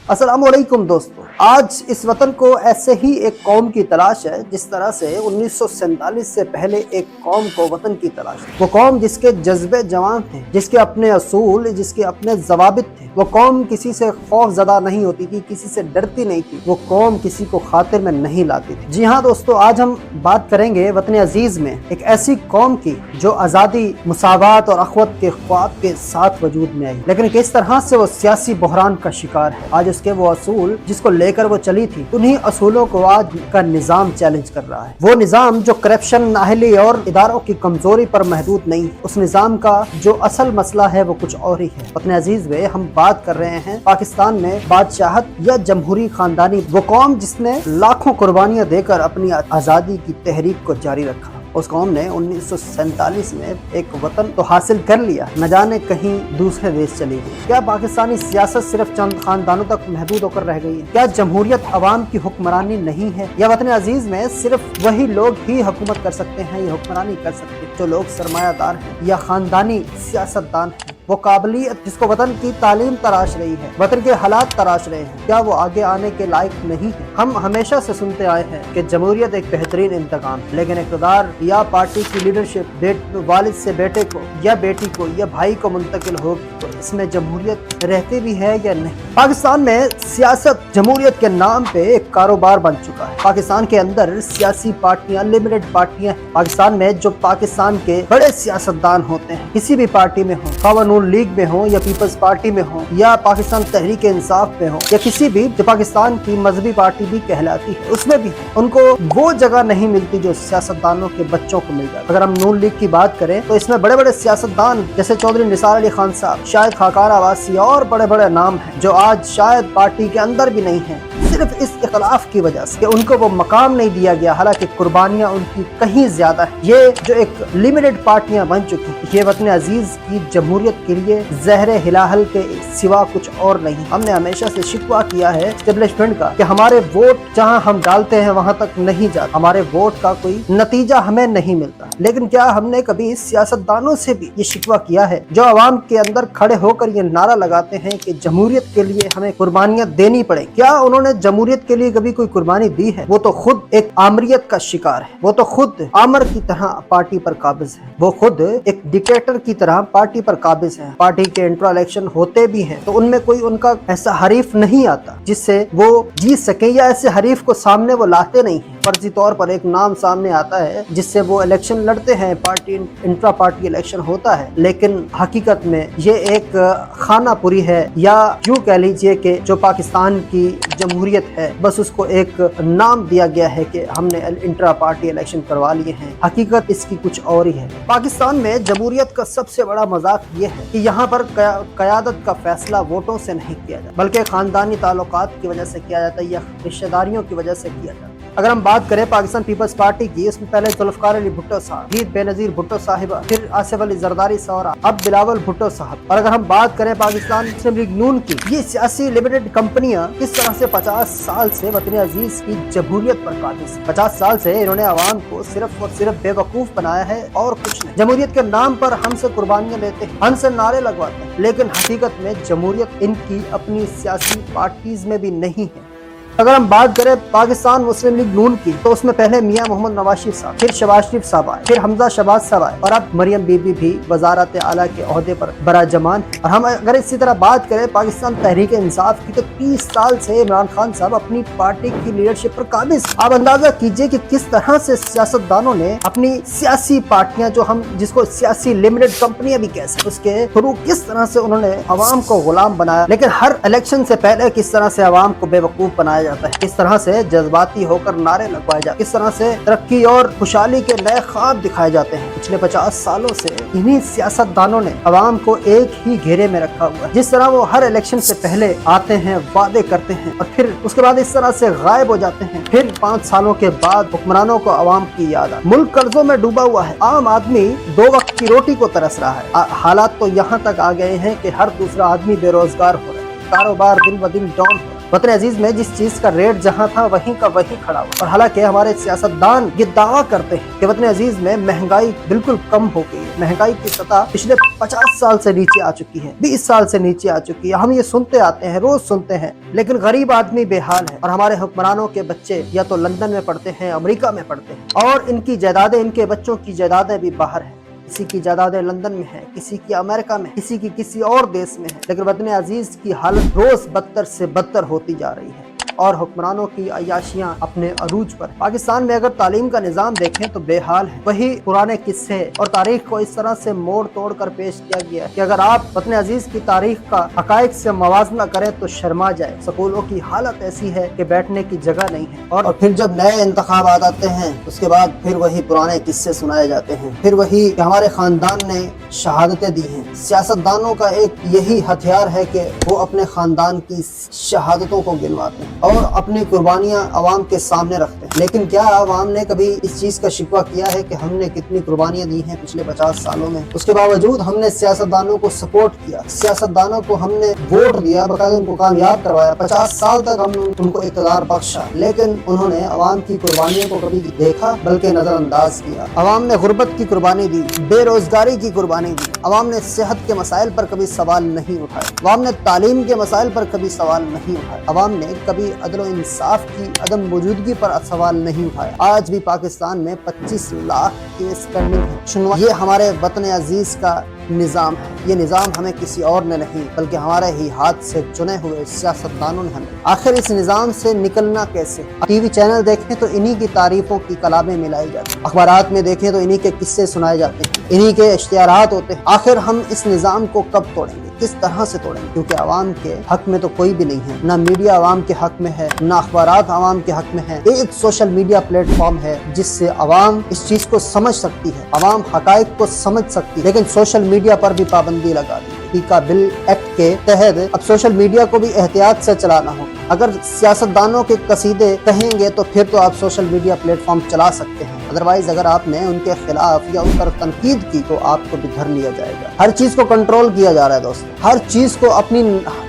अस्सलामुअलैकुम दोस्तों, आज इस वतन को ऐसे ही एक कौम की तलाश है जिस तरह से 1947 से पहले एक कौम को वतन की तलाश है। वो कौम जिसके जज्बे जवान थे, जिसके अपने असूल, जिसके अपने जवाबित थे। वो कौम किसी से खौफ ज़दा नहीं होती थी, किसी से डरती नहीं थी। वो कौम किसी को खातिर में नहीं लाती थी। जी हाँ दोस्तों, आज हम बात करेंगे वतन अजीज में एक ऐसी कौम की जो आज़ादी, मुसावात और अखवत के ख्वाब के साथ वजूद में आई, लेकिन किस तरह से वो सियासी बहरान का शिकार है। आज उसके वो असूल जिसको लेकर वो चली थी, उन्हीं असूलों को आज का निज़ाम चैलेंज कर रहा है। वो निज़ाम जो करप्शन, नाअहली और इदारों की कमजोरी पर महदूद नहीं है। उस निज़ाम का जो असल मसला है वो कुछ और ही है। वतन अजीज में हम बात कर रहे हैं पाकिस्तान में बादशाहत या जमहूरी खानदानी, वो कौम जिसने लाखों कुर्बानियां देकर अपनी आज़ादी की तहरीक को जारी रखा। उस कौम ने 1947 में एक वतन तो हासिल कर लिया, न जाने कहीं दूसरे देश चली गई। क्या पाकिस्तानी सियासत सिर्फ चंद खानदानों तक महदूद होकर रह गई है? क्या जमहूरियत अवाम की हुक्मरानी नहीं है? या वतन अजीज में सिर्फ वही लोग ही हुकूमत कर सकते हैं या हुक्मरानी कर सकते हैं जो लोग सरमायादार हैं या खानदानी सियासतदान हैं? वो काबिलियत जिसको वतन की तालीम तराश रही है, वतन के हालात तराश रहे हैं, क्या वो आगे आने के लायक नहीं है? हम हमेशा से सुनते आए हैं कि जमहूरियत एक बेहतरीन इंतकाम, लेकिन इक़्तिदार या पार्टी की लीडरशिप वालिद से बेटे को या बेटी को या भाई को मुंतकिल होगी, तो इसमें जमहूरियत रहती भी है या नहीं? पाकिस्तान में सियासत जमहूरियत के नाम पे एक कारोबार बन चुका है। पाकिस्तान के अंदर सियासी पार्टियां, लिमिटेड पार्टियां। पाकिस्तान में जो पाकिस्तान के बड़े सियासतदान होते हैं, किसी भी पार्टी में हो, लीग में हो या पीपल्स पार्टी में हो या पाकिस्तान तहरीक इंसाफ में हो या किसी भी जो पाकिस्तान की मजहबी पार्टी भी कहलाती है, उसमें भी उनको वो जगह नहीं मिलती जो सियासतदानों के बच्चों को मिल जाती। अगर हम नून लीग की बात करें तो इसमें बड़े बड़े सियासतदान जैसे चौधरी निसार अली खान साहब, शायद खाकार आवासी और बड़े बड़े नाम हैं जो आज शायद पार्टी के अंदर भी नहीं है, सिर्फ इस इख्तिलाफ की वजह से कि उनको वो मकाम नहीं दिया गया, हालांकि कुर्बानियां उनकी कहीं ज्यादा है। ये जो एक लिमिटेड पार्टियां बन चुकी, ये वतन अजीज की जमहूरियत के लिए जहरे हिलाहल के सिवा कुछ और नहीं। हमने हमेशा से शिकवा किया है एस्टेब्लिशमेंट का कि हमारे वोट जहां हम डालते हैं वहां तक नहीं जाते, हमारे वोट का कोई नतीजा हमें नहीं मिलता। लेकिन क्या हमने कभी सियासतदानों से भी ये शिकवा किया है जो आवाम के अंदर खड़े होकर ये नारा लगाते हैं कि जमहूरियत के लिए हमें कुर्बानियां देनी पड़ेगी? क्या उन्होंने जमहूरियत के लिए कभी कोई कुर्बानी दी है? वो तो खुद एक आमरियत का शिकार है, वो तो खुद आमर की तरह पार्टी पर काबिज है, वो खुद एक डिक्टेटर की तरह पार्टी पर काबिज है। पार्टी के इंट्रा इलेक्शन होते भी हैं तो उनमें कोई उनका ऐसा हरीफ नहीं आता जिससे वो जीत सके, या ऐसे हरीफ को सामने वो लाते नहीं है। फर्जी तौर पर एक नाम सामने आता है जिससे वो इलेक्शन लड़ते हैं, पार्टी इंट्रा पार्टी इलेक्शन होता है, लेकिन हकीकत में ये एक खानापुरी है, या यूं कह लीजिए कि जो पाकिस्तान की जमहूरियत है बस उसको एक नाम दिया गया है कि हमने इंट्रा पार्टी इलेक्शन करवा लिए हैं। हकीकत इसकी कुछ और ही है। पाकिस्तान में जमहूरियत का सबसे बड़ा मजाक ये है कि यहाँ पर क़यादत का फैसला वोटों से नहीं किया जाता, बल्कि खानदानी ताल्लुकात की वजह से किया जाता है या रिश्तेदारियों की वजह से किया जाता है। अगर हम बात करें पाकिस्तान पीपल्स पार्टी की, उसमें पहले जुल्फ़िकार अली भुट्टो साहब, फिर बेनज़ीर भुट्टो साहिबा, फिर आसिफ अली जरदारी साहब, अब बिलावल भुट्टो साहब। और अगर हम बात करें पाकिस्तान मुस्लिम लीग नून की, ये सियासी लिमिटेड कंपनियां किस तरह से 50 साल से वतन अजीज की जमहूरियत पर काबिज। 50 साल से इन्होंने आवाम को सिर्फ और सिर्फ बेवकूफ बनाया है और कुछ नहीं। जमहूरियत के नाम पर हमसे कुर्बानियां लेते हैं, हमसे नारे लगवाते हैं, लेकिन हकीकत में जमहूरियत इनकी अपनी सियासी पार्टीज में भी नहीं है। अगर हम बात करें पाकिस्तान मुस्लिम लीग नून की, तो उसमें पहले मियां मोहम्मद नवाज शरीफ साहब, फिर शहबाज शरीफ साहब आए, फिर हमजा शहबाज साहब आए, और अब मरियम बीबी भी वजारत आला के ओहदे पर बराजमान। और हम अगर इसी तरह बात करें पाकिस्तान तहरीक इंसाफ की, तो 30 साल से इमरान खान साहब अपनी पार्टी की लीडरशिप पर काबिज। आप अंदाजा कीजिए कि किस तरह से सियासतदानों ने अपनी सियासी पार्टियां, जो हम जिसको सियासी लिमिटेड कंपनियां भी कह सकते, उसके थ्रू किस तरह से उन्होंने अवाम को गुलाम बनाया। लेकिन हर इलेक्शन से पहले किस तरह से अवाम को बेवकूफ बनाया जाता है, किस तरह से जज्बाती होकर नारे लगवाए जाते, किस तरह से तरक्की और खुशहाली के नए ख्वाब दिखाए जाते हैं। पिछले 50 सालों से इन्हीं सियासतदानों ने अवाम को एक ही घेरे में रखा हुआ है। जिस तरह वो हर इलेक्शन से पहले आते हैं, वादे करते हैं और फिर उसके बाद इस तरह से गायब हो जाते हैं, फिर 5 सालों के बाद हुक्मरानों को अवाम की याद आती। मुल्क कर्जों में डूबा हुआ है, आम आदमी 2 वक्त की रोटी को तरस रहा है। हालात तो यहाँ तक आ गए हैं कि हर दूसरा आदमी बेरोजगार हो रहा है, कारोबार दिन ब दिन डाउन हो रहा है। वतन अजीज में जिस चीज का रेट जहां था वहीं का वहीं खड़ा हुआ। और हालांकि हमारे सियासतदान ये दावा करते हैं कि वतन अजीज में महंगाई बिल्कुल कम हो गई है, महंगाई की सतह पिछले 50 साल से नीचे आ चुकी है, 20 साल से नीचे आ चुकी है। हम ये सुनते आते हैं, रोज सुनते हैं, लेकिन गरीब आदमी बेहाल है। और हमारे हुक्मरानों के बच्चे या तो लंदन में पढ़ते हैं, अमेरिका में पढ़ते हैं, और इनकी जायदादें, इनके बच्चों की जायदादें भी बाहर है। किसी की जायदादें लंदन में है, किसी की अमेरिका में, किसी की किसी और देश में है। लेकिन वतन अजीज की हालत रोज बदतर से बदतर होती जा रही है और हुक्मरानों की अय्याशियां अपने अरूज पर। पाकिस्तान में अगर तालीम का निज़ाम देखें तो बेहाल है। वही पुराने किस्से और तारीख को इस तरह से मोड़ तोड़ कर पेश किया गया कि अगर आप वतन अजीज की तारीख का हकायक से मवाजना करें तो शर्मा जाए। स्कूलों की हालत ऐसी है कि बैठने की जगह नहीं है। और फिर जब नए इंतखाबात आते हैं उसके बाद फिर वही पुराने किस्से सुनाए जाते हैं। फिर वही कि हमारे खानदान ने शहादतें दी हैं। सियासतदानों का एक यही हथियार है कि वो अपने खानदान की शहादतों को गिनवाते हैं और अपनी कुर्बानियां अवाम के सामने रखते हैं। लेकिन क्या अवाम ने कभी इस चीज का शिकवा किया है कि हमने कितनी कुर्बानियां दी हैं पिछले 50 सालों में? उसके बावजूद हमने सियासतदानों को सपोर्ट किया, सियासतदानों को हमने वोट दिया, बकायदा उनको कामयाब करवाया, 50 साल तक हमने उनको इक़्तिदार बख्शा, लेकिन उन्होंने अवाम की कुर्बानियों को कभी देखा बल्कि नजरअंदाज किया। अवाम ने गुर्बत की कुर्बानी दी, बेरोजगारी की कुर्बानी दी, अवाम ने सेहत के मसाइल पर कभी सवाल नहीं उठाए, अवाम ने तालीम के मसाइल पर कभी सवाल नहीं उठाए, अवाम ने कभी अदल और इंसाफ की अदम मौजूदगी पर सवाल नहीं उठाया। आज भी पाकिस्तान में 25 लाख केस पेंडिंग है। ये हमारे वतन अजीज का निज़ाम है। ये निज़ाम हमें किसी और ने नहीं बल्कि हमारे ही हाथ से चुने हुए सियासतदानों ने हमें। आखिर इस निज़ाम से निकलना कैसे? टीवी चैनल देखें तो इन्हीं की तारीफों की कलामें मिलाई जाती हैं, अखबारात में देखें तो इन्हीं के किस्से सुनाए जाते हैं, इन्हीं के इश्तिहारात होते हैं। आखिर हम इस निज़ाम को कब तोड़ेंगे, किस तरह से तोड़ेंगे? क्योंकि आवाम के हक में तो कोई भी नहीं है, ना मीडिया आवाम के हक में है, ना अखबारात आवाम के हक में है। एक सोशल मीडिया प्लेटफॉर्म है जिससे आवाम इस चीज को समझ सकती है, आवाम हकायक को समझ सकती है, लेकिन सोशल मीडिया पर भी पाबंदी लगा दी। टीका बिल एक्ट के तहत अब सोशल मीडिया को भी एहतियात से चलाना होगा। अगर सियासतदानों के कसीदे कहेंगे तो फिर तो आप सोशल मीडिया प्लेटफॉर्म चला सकते हैं, अदरवाइज अगर आपने उनके खिलाफ या उन पर तनकीद की तो आपको भी धर लिया जाएगा। हर चीज को कंट्रोल किया जा रहा है दोस्तों, हर चीज को अपनी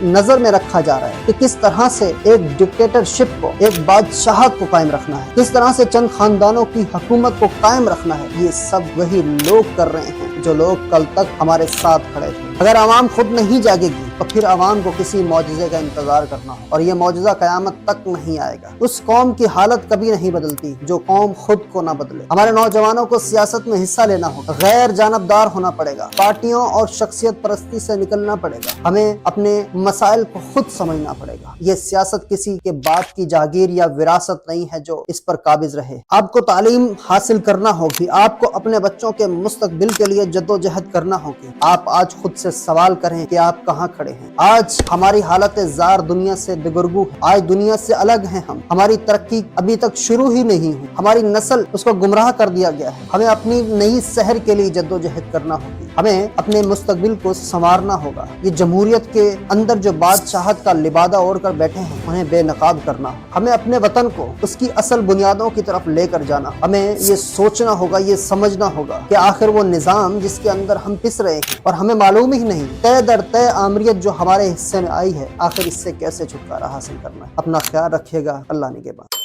नजर में रखा जा रहा है कि किस तरह से एक डिक्टेटरशिप को, एक बादशाहत को कायम रखना है, किस तरह से चंद खानदानों की हुकूमत को कायम रखना है। ये सब वही लोग कर रहे हैं जो लोग कल तक हमारे साथ खड़े थे। अगर आवाम खुद नहीं जागेगी तो फिर आवाम को किसी मौजज़े का इंतजार करना हो, और ये मौजज़ा क़यामत तक नहीं आएगा। उस कौम की हालत कभी नहीं बदलती जो कौम खुद को ना बदले। हमारे नौजवानों को सियासत में हिस्सा लेना होगा, गैर जानबदार होना पड़ेगा, पार्टियों और शख्सियत परस्ती से निकलना पड़ेगा, हमें अपने मसाइल को खुद समझना पड़ेगा। ये सियासत किसी के बाप की जागीर या विरासत नहीं है जो इस पर काबिज रहे। आपको तालीम हासिल करना होगी, आपको अपने बच्चों के मुस्तकबिल के लिए जद्दोजहद करना होगी। आप आज खुद से सवाल करें कि आप कहाँ खड़े हैं। आज हमारी हालत जार दुनिया से बेगुर्गू है, आज दुनिया से अलग हैं हम, हमारी तरक्की अभी तक शुरू ही नहीं हुई, हमारी नस्ल उसको गुमराह कर दिया गया है। हमें अपनी नई शहर के लिए जद्दोजहद करना होगी, हमें अपने मुस्तकबिल को संवारना होगा। ये जमहूरियत के अंदर जो बादशाहत का लिबादा ओढ़ कर बैठे हैं उन्हें बेनकाब करना होगा। हमें अपने वतन को उसकी असल बुनियादों की तरफ लेकर जाना, हमें ये सोचना होगा, ये समझना होगा कि आखिर वो निज़ाम जिसके अंदर हम पिस रहे हैं और हमें मालूम ही नहीं तय दर तय आमरियत जो हमारे हिस्से में आई है, आखिर इससे कैसे छुटकारा हासिल करना है। अपना ख्याल रखिएगा। अल्लाह निगहबान।